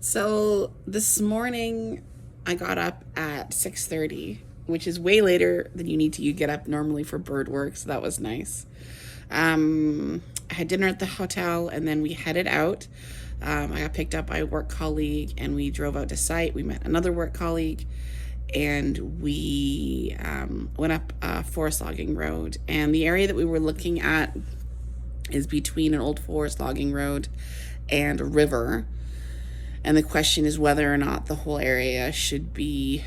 So this morning I got up at 6:30, which is way later than you get up normally for bird work, so that was nice. I had dinner at the hotel and then we headed out. I got picked up by a work colleague and we drove out to site. We met another work colleague and we went up a forest logging road. And the area that we were looking at is between an old forest logging road and a river. And the question is whether or not the whole area should be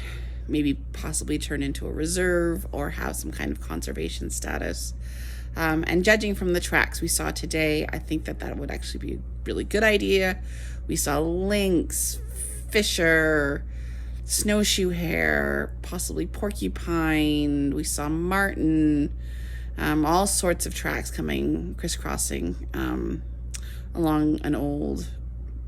maybe possibly turned into a reserve or have some kind of conservation status. And judging from the tracks we saw today, I think that would actually be a really good idea. We saw lynx, fisher, snowshoe hare, possibly porcupine. We saw marten, all sorts of tracks crisscrossing along an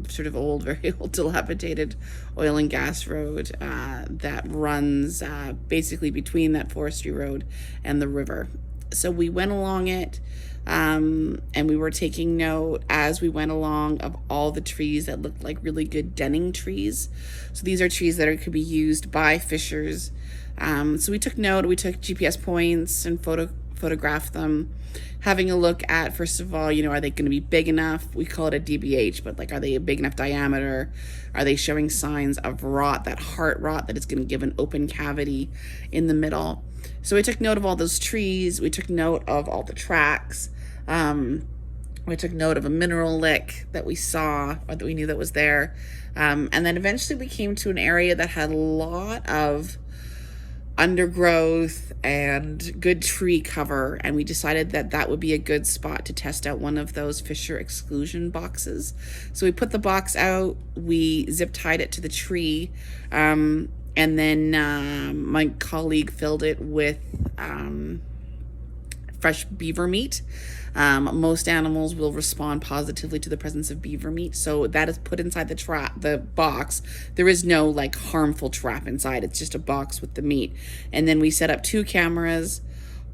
very old dilapidated oil and gas road that runs basically between that forestry road and the river. So we went along it and we were taking note as we went along of all the trees that looked like really good denning trees. So these are trees that could be used by fishers. So we took note, we took GPS points and photographed them, having a look at, first of all, are they going to be big enough? We call it a DBH, but are they a big enough diameter? Are they showing signs of rot, that heart rot, that it's going to give an open cavity in the middle? So we took note of all those trees. We took note of all the tracks. We took note of a mineral lick that we saw, or that we knew that was there. And then eventually we came to an area that had a lot of undergrowth and good tree cover, and we decided that would be a good spot to test out one of those fisher exclusion boxes. So we put the box out, we zip tied it to the tree, and then my colleague filled it with fresh beaver meat. Most animals will respond positively to the presence of beaver meat, so that is put inside the box. There is no harmful trap inside. It's just a box with the meat. And then we set up 2 cameras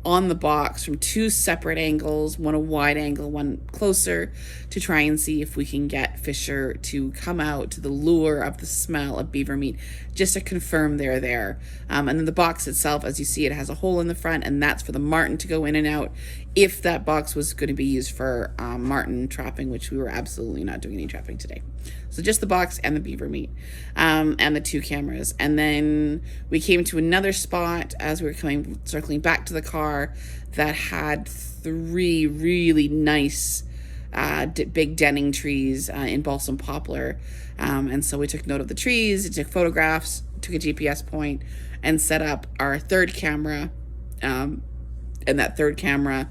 on the box from 2 separate angles, one a wide angle, one closer, to try and see if we can get fisher to come out to the lure of the smell of beaver meat, just to confirm they're there. And then the box itself, as you see, it has a hole in the front, and that's for the marten to go in and out if that box was going to be used for marten trapping, which we were absolutely not doing any trapping today. So just the box and the beaver meat, and the 2 cameras. And then we came to another spot as we were circling back to the car that had 3 really nice big denning trees in balsam poplar. And so we took note of the trees, took photographs, took a GPS point, and set up our 3rd camera. And that 3rd camera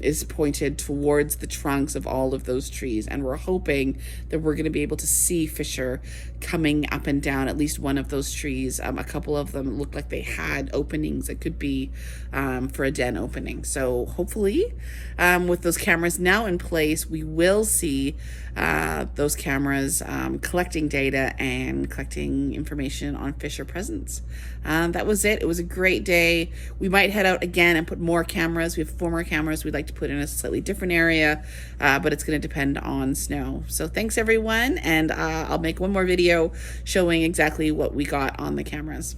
is pointed towards the trunks of all of those trees, and we're hoping that we're going to be able to see fisher coming up and down at least one of those trees. A couple of them looked like they had openings that could be for a den opening. So hopefully with those cameras now in place, we will see those cameras collecting data and collecting information on fisher presence. That was it. It was a great day. We might head out again and put more cameras. We have 4 more cameras we'd like to put in a slightly different area, but it's going to depend on snow. So thanks everyone, and I'll make one more video showing exactly what we got on the cameras.